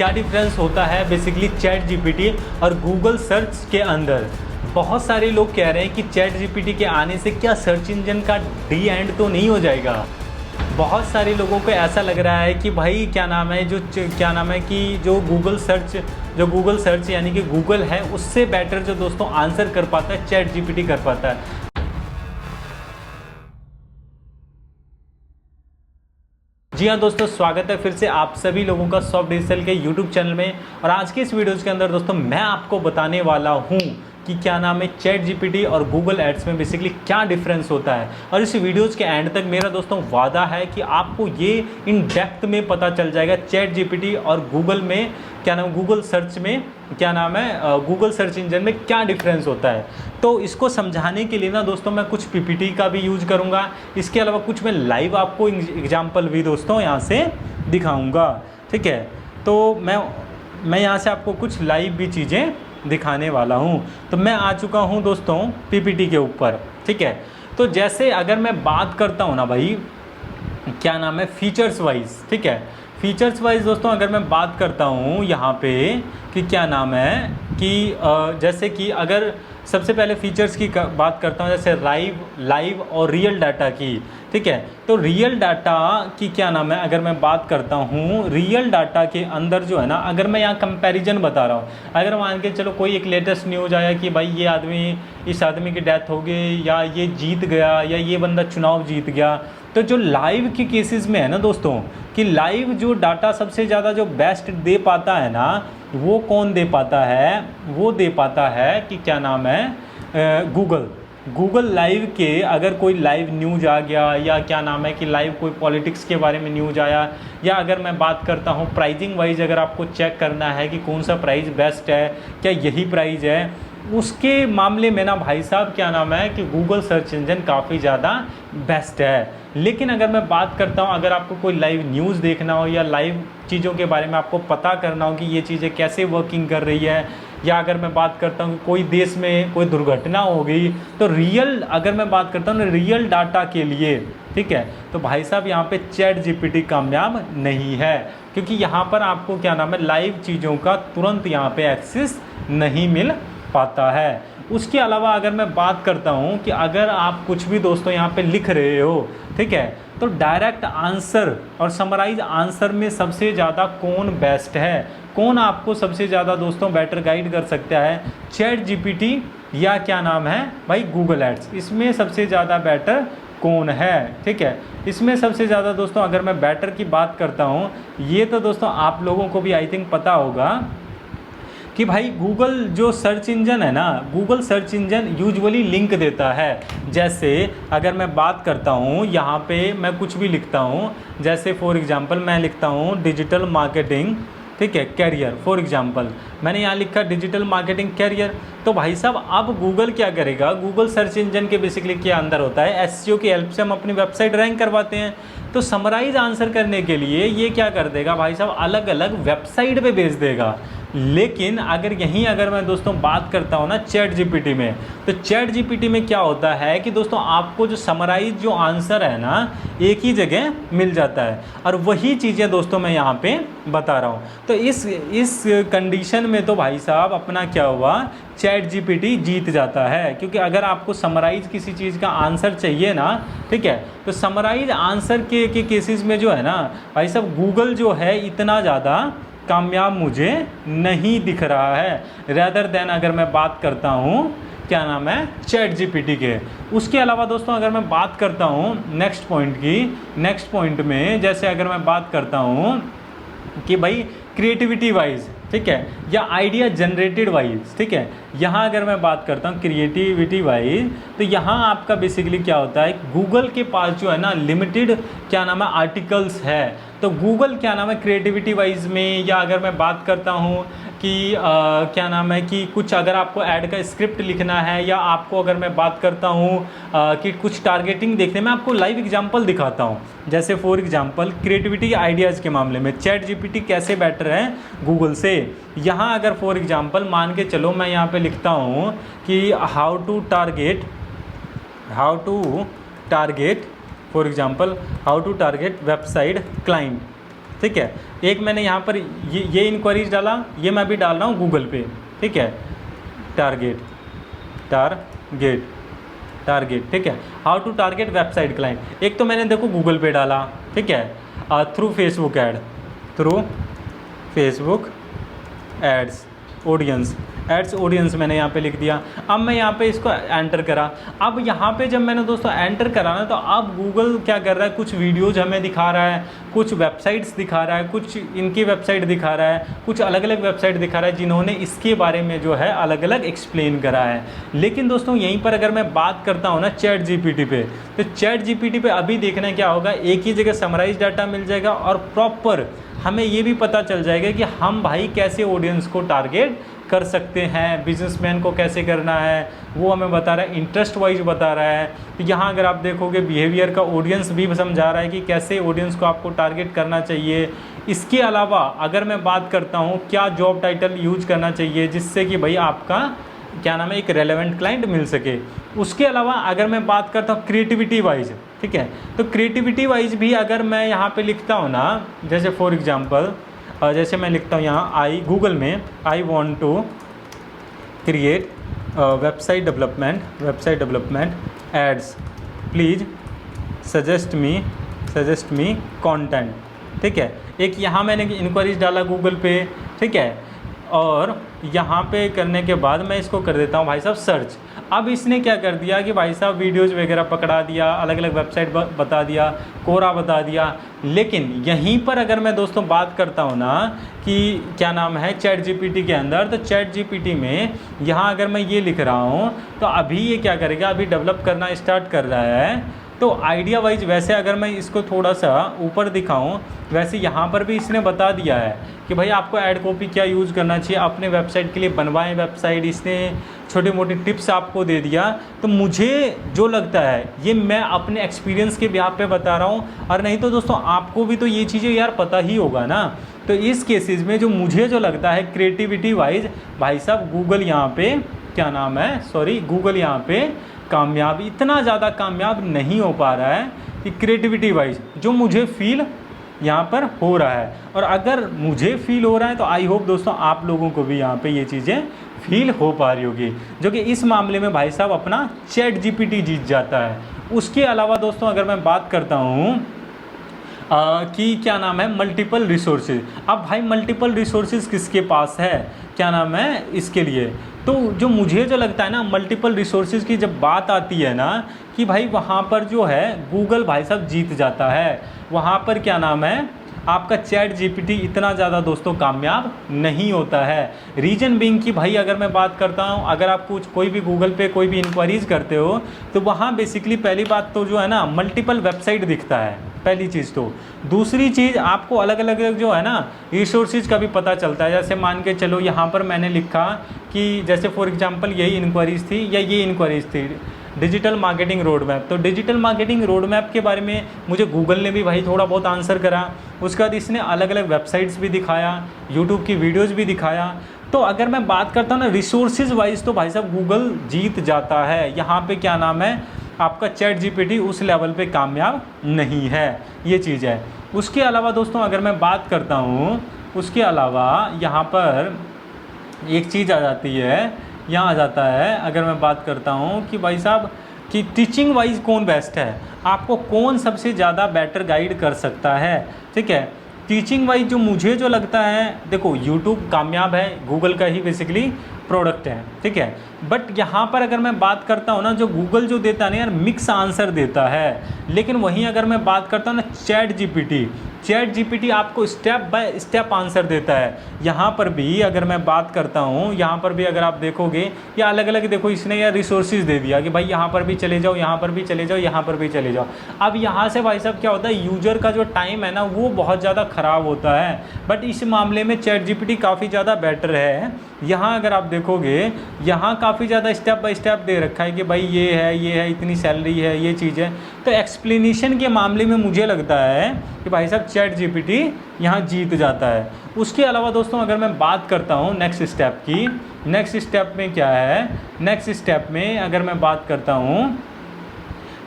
क्या डिफरेंस होता है बेसिकली चैट जीपीटी और गूगल सर्च के अंदर। बहुत सारे लोग कह रहे हैं कि चैट जीपीटी के आने से क्या सर्च इंजन का डी एंड तो नहीं हो जाएगा। बहुत सारे लोगों को ऐसा लग रहा है कि भाई क्या नाम है कि जो गूगल सर्च यानी कि गूगल है उससे बेटर जो दोस्तों आंसर कर पाता है चैट जीपीटी कर पाता है। जी हाँ दोस्तों, स्वागत है फिर से आप सभी लोगों का सॉफ्ट डिजिटल के यूट्यूब चैनल में। और आज के इस वीडियोज़ के अंदर दोस्तों मैं आपको बताने वाला हूँ कि क्या नाम है चैट जीपीटी और गूगल एड्स में बेसिकली क्या डिफरेंस होता है। और इस वीडियोज़ के एंड तक मेरा दोस्तों वादा है कि आपको ये इन डेप्थ में पता चल जाएगा चैट जीपीटी और गूगल में गूगल सर्च में गूगल सर्च इंजन में क्या डिफरेंस होता है। तो इसको समझाने के लिए ना दोस्तों मैं कुछ पीपीटी का भी यूज करूँगा, इसके अलावा कुछ मैं लाइव आपको एग्जाम्पल भी दोस्तों यहाँ से दिखाऊँगा। ठीक है, तो मैं यहाँ से आपको कुछ लाइव भी चीज़ें दिखाने वाला हूँ। तो मैं आ चुका हूँ दोस्तों पीपीटी के ऊपर। ठीक है, तो जैसे अगर मैं बात करता हूँ ना भाई फीचर्स वाइज। ठीक है, फीचर्स वाइज दोस्तों अगर मैं बात करता हूँ यहाँ पे कि जैसे कि अगर सबसे पहले फीचर्स की बात करता हूँ, जैसे लाइव और रियल डाटा की। ठीक है, तो रियल डाटा की अगर मैं बात करता हूँ, रियल डाटा के अंदर जो है ना, अगर मैं यहाँ कंपैरिजन बता रहा हूँ, अगर मान के चलो कोई एक लेटेस्ट न्यूज़ आया कि भाई इस आदमी की डेथ हो गई या ये जीत गया या ये बंदा चुनाव जीत गया, तो जो लाइव के केसेस में है ना दोस्तों कि लाइव जो डाटा सबसे ज़्यादा जो बेस्ट दे पाता है ना, वो कौन दे पाता है? वो दे पाता है कि गूगल लाइव के। अगर कोई लाइव न्यूज़ आ गया या कि लाइव कोई पॉलिटिक्स के बारे में न्यूज़ आया, या अगर मैं बात करता हूँ प्राइजिंग वाइज, अगर आपको चेक करना है कि कौन सा प्राइस बेस्ट है, क्या यही प्राइस है, उसके मामले में ना भाई साहब कि गूगल सर्च इंजन काफ़ी ज़्यादा बेस्ट है। लेकिन अगर मैं बात करता हूँ, अगर आपको कोई लाइव न्यूज़ देखना हो या लाइव चीज़ों के बारे में आपको पता करना हो कि ये चीज़ें कैसे वर्किंग कर रही है, या अगर मैं बात करता हूँ कि कोई देश में कोई दुर्घटना हो गई, तो अगर मैं बात करता हूँ रियल डाटा के लिए, ठीक है, तो भाई साहब यहाँ पे चैट जीपीटी कामयाब नहीं है, क्योंकि यहाँ पर आपको लाइव चीज़ों का तुरंत यहाँ पे एक्सेस नहीं मिल पाता है। उसके अलावा अगर मैं बात करता हूँ कि अगर आप कुछ भी दोस्तों यहाँ पे लिख रहे हो, ठीक है, तो डायरेक्ट आंसर और समराइज आंसर में सबसे ज़्यादा कौन बेस्ट है, कौन आपको सबसे ज़्यादा दोस्तों बेटर गाइड कर सकता है, चैट जीपीटी या भाई गूगल एड्स, इसमें सबसे ज़्यादा बेटर कौन है? ठीक है, इसमें सबसे ज़्यादा दोस्तों अगर मैं बेटर की बात करता हूँ, ये तो दोस्तों आप लोगों को भी आई थिंक पता होगा कि भाई गूगल जो सर्च इंजन है ना, Google search engine usually link देता है। जैसे अगर मैं बात करता हूँ, यहाँ पे मैं कुछ भी लिखता हूँ, जैसे फॉर एग्जांपल मैं लिखता हूँ डिजिटल मार्केटिंग, ठीक है, कैरियर, फॉर एग्जांपल मैंने यहाँ लिखा डिजिटल मार्केटिंग कैरियर, तो भाई साहब अब गूगल क्या करेगा, गूगल सर्च इंजन के बेसिकली क्या अंदर होता है, एसईओ की हेल्प से हम अपनी वेबसाइट रैंक करवाते हैं। तो समराइज आंसर करने के लिए ये क्या कर देगा भाई साहब, अलग अलग वेबसाइट पे भेज देगा। लेकिन अगर मैं दोस्तों बात करता हूँ ना चैट जीपीटी में, तो चैट जीपीटी में क्या होता है कि दोस्तों आपको जो समराइज जो आंसर है ना, एक ही जगह मिल जाता है, और वही चीज़ें दोस्तों मैं यहाँ पे बता रहा हूँ। तो इस कंडीशन में तो भाई साहब अपना क्या हुआ, चैट जीपीटी जीत जाता है, क्योंकि अगर आपको समराइज किसी चीज़ का आंसर चाहिए ना, ठीक है, तो समराइज आंसर के केसेस में जो है ना भाई साहब गूगल जो है इतना ज़्यादा कामयाब मुझे नहीं दिख रहा है, रेदर देन अगर मैं बात करता हूँ चैट जीपीटी के। उसके अलावा दोस्तों अगर मैं बात करता हूँ नेक्स्ट पॉइंट में, जैसे अगर मैं बात करता हूँ कि भाई क्रिएटिविटी वाइज, ठीक है, या आइडिया जनरेटेड वाइज, ठीक है, यहाँ अगर मैं बात करता हूँ क्रिएटिविटी वाइज, तो यहाँ आपका बेसिकली क्या होता है, गूगल के पास जो है ना लिमिटेड आर्टिकल्स है। तो गूगल क्रिएटिविटी वाइज में, या अगर मैं बात करता हूँ कि कि कुछ अगर आपको ऐड का स्क्रिप्ट लिखना है, या आपको अगर मैं बात करता हूँ कि कुछ टारगेटिंग देखने में, आपको लाइव एग्जांपल दिखाता हूँ। जैसे फॉर एग्जांपल क्रिएटिविटी आइडियाज़ के मामले में चैट जीपीटी कैसे बेटर है गूगल से। यहाँ अगर फॉर एग्जांपल मान के चलो मैं यहाँ पे लिखता हूँ कि how to target for example how to target website client, ठीक है। एक मैंने यहाँ पर ये इंक्वायरीज डाला, ये मैं भी डाल रहा हूँ गूगल पे, ठीक है। टारगेट टारगेट टारगेट, ठीक है। How to target website client, एक तो मैंने देखो गूगल पे डाला, ठीक है, through Facebook ad, through Facebook ads audience मैंने यहाँ पे लिख दिया। अब मैं यहाँ पे इसको एंटर करा। अब यहाँ पे जब मैंने दोस्तों एंटर करा ना, तो अब गूगल क्या कर रहा है, कुछ वीडियोज हमें दिखा रहा है, कुछ वेबसाइट्स दिखा रहा है, कुछ इनकी वेबसाइट दिखा रहा है, कुछ अलग अलग वेबसाइट दिखा रहा है जिन्होंने इसके बारे में जो है अलग अलग एक्सप्लेन करा है। लेकिन दोस्तों यहीं पर अगर मैं बात करता हूँ ना चैट जीपीटी पे, तो चैट जीपीटी पे अभी देखना क्या होगा, एक ही जगह समराइज डाटा मिल जाएगा और प्रॉपर हमें ये भी पता चल जाएगा कि हम भाई कैसे ऑडियंस को टारगेट कर सकते हैं, बिजनेसमैन को कैसे करना है वो हमें बता रहा है, इंटरेस्ट वाइज बता रहा है। तो यहाँ अगर आप देखोगे बिहेवियर का ऑडियंस भी समझा रहा है कि कैसे ऑडियंस को आपको टारगेट करना चाहिए। इसके अलावा अगर मैं बात करता हूँ क्या जॉब टाइटल यूज करना चाहिए जिससे कि भाई आपका क्या नाम है एक रेलेवेंट क्लाइंट मिल सके। उसके अलावा अगर मैं बात करता हूँ क्रिएटिविटी वाइज, ठीक है, तो क्रिएटिविटी वाइज भी अगर मैं यहाँ पे लिखता हूँ ना, जैसे फॉर एग्जांपल जैसे मैं लिखता हूँ यहाँ गूगल में I want to create website development ads, please suggest me content, ठीक है। एक यहाँ मैंने इंक्वायरीज डाला गूगल पे, ठीक है, और यहाँ पे करने के बाद मैं इसको कर देता हूँ भाई साहब सर्च। अब इसने क्या कर दिया कि भाई साहब वीडियोज़ वगैरह पकड़ा दिया, अलग अलग वेबसाइट बता दिया, कोरा बता दिया। लेकिन यहीं पर अगर मैं दोस्तों बात करता हूँ ना कि क्या नाम है चैट जीपीटी के अंदर, तो चैट जीपीटी में यहाँ अगर मैं ये लिख रहा हूँ तो अभी ये क्या करेगा, अभी डेवलप करना स्टार्ट कर रहा है। तो आइडिया वाइज वैसे अगर मैं इसको थोड़ा सा ऊपर दिखाऊं, वैसे यहाँ पर भी इसने बता दिया है कि भाई आपको ऐड कॉपी क्या यूज़ करना चाहिए, अपने वेबसाइट के लिए बनवाएं वेबसाइट, इसने छोटी मोटी टिप्स आपको दे दिया। तो मुझे जो लगता है ये मैं अपने एक्सपीरियंस के बिहाफ पे बता रहा हूँ, और नहीं तो दोस्तों आपको भी तो ये चीज़ें यार पता ही होगा ना। तो इस केसेस में जो मुझे जो लगता है क्रिएटिविटी वाइज भाई साहब गूगल यहाँ पे क्या नाम है गूगल यहाँ पे कामयाब, इतना ज़्यादा कामयाब नहीं हो पा रहा है कि क्रिएटिविटी वाइज जो मुझे फील यहाँ पर हो रहा है। और अगर मुझे फील हो रहा है तो आई होप दोस्तों आप लोगों को भी यहाँ पे ये चीज़ें फील हो पा रही होगी, जो कि इस मामले में भाई साहब अपना चैट जीपीटी जीत जाता है। उसके अलावा दोस्तों अगर मैं बात करता हूँ कि क्या नाम है मल्टीपल रिसोर्सेज। अब भाई मल्टीपल रिसोर्सेज किसके पास है, क्या नाम है इसके लिए, तो जो मुझे जो लगता है ना मल्टीपल रिसोर्सेज की जब बात आती है ना कि भाई वहाँ पर जो है गूगल भाई साहब जीत जाता है। वहाँ पर क्या नाम है आपका चैट जीपीटी इतना ज़्यादा दोस्तों कामयाब नहीं होता है। रीजन बीइंग कि भाई अगर मैं बात करता हूँ, अगर आप कुछ कोई भी गूगल पे कोई भी इंक्वायरीज़ करते हो तो वहाँ बेसिकली पहली बात तो जो है ना मल्टीपल वेबसाइट दिखता है, पहली चीज़। तो दूसरी चीज़ आपको अलग अलग जो है ना रिसोर्सेज का भी पता चलता है। जैसे मान के चलो यहाँ पर मैंने लिखा कि जैसे फॉर एग्जांपल यही इंक्वायरीज थी या ये इंक्वायरीज थी डिजिटल मार्केटिंग रोड मैप। तो डिजिटल मार्केटिंग रोड मैप के बारे में मुझे गूगल ने भी भाई थोड़ा बहुत आंसर करा। उसके बाद इसने अलग अलग वेबसाइट्स भी दिखाया, यूट्यूब की वीडियोज़ भी दिखाया। तो अगर मैं बात करता हूँ ना रिसोर्सेज वाइज तो भाई साहब गूगल जीत जाता है। यहाँ पे क्या नाम है आपका चैट जीपीटी उस लेवल पे कामयाब नहीं है, ये चीज़ है। उसके अलावा दोस्तों अगर मैं बात करता हूँ, उसके अलावा यहाँ पर एक चीज़ आ जाती है, यहाँ आ जाता है अगर मैं बात करता हूँ कि भाई साहब कि टीचिंग वाइज कौन बेस्ट है, आपको कौन सबसे ज़्यादा बेटर गाइड कर सकता है। ठीक है, टीचिंग वाइज जो मुझे जो लगता है, देखो यूट्यूब कामयाब है, गूगल का ही बेसिकली प्रोडक्ट है। ठीक है, बट यहाँ पर अगर मैं बात करता हूँ ना जो गूगल जो देता है ना यार मिक्स आंसर देता है। लेकिन वहीं अगर मैं बात करता हूँ ना चैट जीपीटी आपको स्टेप बाय स्टेप आंसर देता है। यहाँ पर भी अगर मैं बात करता हूँ, यहाँ पर भी अगर आप देखोगे या अलग अलग देखो इसने यार रिसोर्सेज दे दिया कि भाई यहाँ पर भी चले जाओ, यहाँ पर भी चले जाओ, यहाँ पर भी चले जाओ। अब यहाँ से भाई साहब क्या होता है यूजर का जो टाइम है ना वो बहुत ज़्यादा ख़राब होता है। बट इस मामले में चैट जीपीटी काफ़ी ज़्यादा बेटर है। यहाँ अगर आप देखोगे यहाँ काफ़ी ज़्यादा स्टेप बाय स्टेप दे रखा है कि भाई ये है, इतनी सैलरी है, ये चीज़ है। तो एक्सप्लेनेशन के मामले में मुझे लगता है कि भाई साहब चैट जीपीटी यहाँ जीत जाता है। उसके अलावा दोस्तों अगर मैं बात करता हूँ नेक्स्ट स्टेप की, नेक्स्ट स्टेप में क्या है, नेक्स्ट स्टेप में अगर मैं बात करता हूँ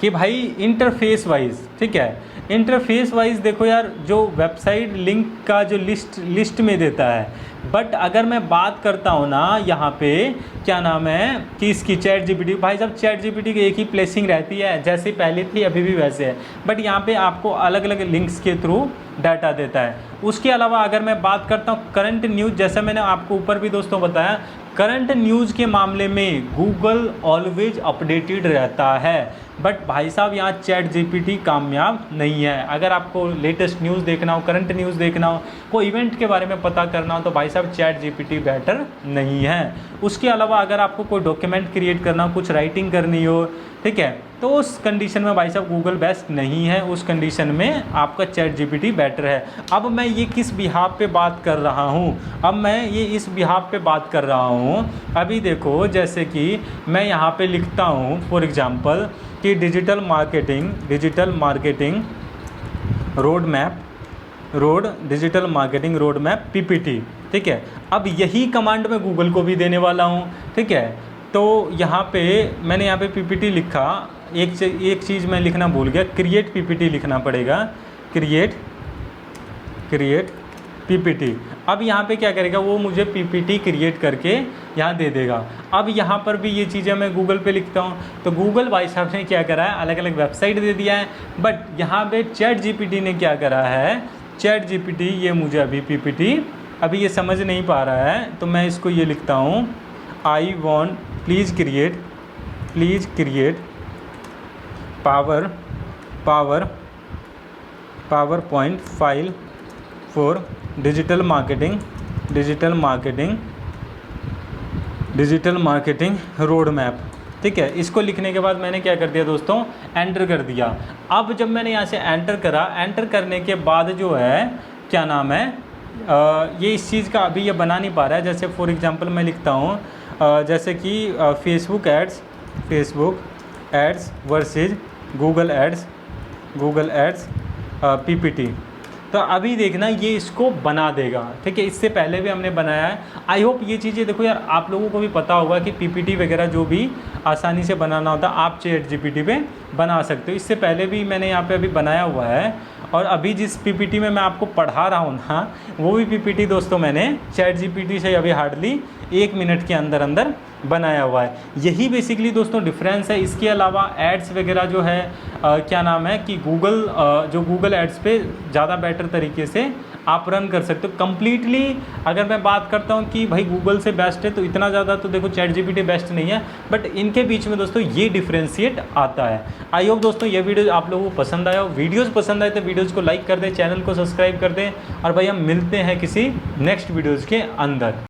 कि भाई इंटरफेस वाइज, ठीक है, इंटरफेस वाइज देखो यार, जो वेबसाइट लिंक का जो लिस्ट में देता है, बट अगर मैं बात करता हूँ ना यहाँ पे क्या नाम है कि इसकी चैट जीपीटी, भाई साहब चैट जीपीटी की एक ही प्लेसिंग रहती है, जैसे पहले थी अभी भी वैसे है, बट यहाँ पे आपको अलग अलग लिंक्स के थ्रू डाटा देता है। उसके अलावा अगर मैं बात करता हूँ करंट न्यूज़, जैसा मैंने आपको ऊपर भी दोस्तों बताया, करंट न्यूज़ के मामले में गूगल ऑलवेज अपडेटेड रहता है, बट भाई साहब यहाँ चैट जीपीटी कामयाब नहीं है। अगर आपको लेटेस्ट न्यूज़ देखना हो, करंट न्यूज़ देखना हो, कोई इवेंट के बारे में पता करना हो, तो भाई साहब चैट जीपीटी बेटर नहीं है। उसके अलावा अगर आपको कोई डॉक्यूमेंट क्रिएट करना हो, कुछ राइटिंग करनी हो, ठीक है, तो उस कंडीशन में भाई साहब गूगल बेस्ट नहीं है, उस कंडीशन में आपका चैट जीपीटी बेटर है। अब मैं ये किस बिहाफ पे बात कर रहा हूँ, अब मैं ये इस बिहाफ पे बात कर रहा हूँ। अभी देखो जैसे कि मैं यहाँ पे लिखता हूँ फॉर एग्जांपल कि digital marketing road map PPT, ठीक है। अब यही कमांड मैं गूगल को भी देने वाला हूँ, ठीक है। तो यहाँ पे मैंने यहाँ पे पीपीटी लिखा, एक चीज़ मैं लिखना भूल गया, क्रिएट पीपीटी लिखना पड़ेगा, क्रिएट पीपीटी। अब यहाँ पे क्या करेगा वो, मुझे पीपीटी क्रिएट करके यहाँ दे देगा। अब यहाँ पर भी ये चीज़ें मैं गूगल पे लिखता हूँ, तो गूगल भाई साहब ने क्या करा है, अलग अलग वेबसाइट दे दिया है, बट यहाँ पे चैट जीपीटी ने क्या करा है, चैट जीपीटी ये मुझे अभी पीपीटी अभी ये समझ नहीं पा रहा है, तो मैं इसको ये लिखता हूँ, I want please create power point file for digital marketing road map, ठीक है। इसको लिखने के बाद मैंने क्या कर दिया दोस्तों, एंटर कर दिया। अब जब मैंने यहाँ से एंटर करने के बाद जो है क्या नाम है, ये इस चीज़ का अभी ये बना नहीं पा रहा है। जैसे फॉर एग्जांपल मैं लिखता हूँ जैसे कि Facebook ads versus Google ads PPT, तो अभी देखना ये इसको बना देगा, ठीक है। इससे पहले भी हमने बनाया है। आई होप ये चीज़ें देखो यार, आप लोगों को भी पता होगा कि पीपीटी वगैरह जो भी आसानी से बनाना होता है आप चैट जीपीटी पे बना सकते हो। इससे पहले भी मैंने यहाँ पे अभी बनाया हुआ है, और अभी जिस पीपीटी में मैं आपको पढ़ा रहा हूँ ना, वो भी पीपीटी दोस्तों मैंने चैट जीपीटी से अभी हार्डली 1 मिनट के अंदर बनाया हुआ है। यही बेसिकली दोस्तों डिफरेंस है। इसके अलावा एड्स वगैरह जो है क्या नाम है कि गूगल एड्स पे ज़्यादा बेटर तरीके से आप रन कर सकते हो कम्प्लीटली। अगर मैं बात करता हूँ कि भाई गूगल से बेस्ट है, तो इतना ज़्यादा तो देखो चैट जीपीटी बेस्ट नहीं है, बट इनके बीच में दोस्तों ये डिफ्रेंशिएट आता है। आई होप दोस्तों ये वीडियो आप लोगों को पसंद आया हो। वीडियोज़ पसंद आए तो वीडियोज़ को लाइक कर दें, चैनल को सब्सक्राइब कर दें, और भाई हम मिलते हैं किसी नेक्स्ट वीडियोज़ के अंदर।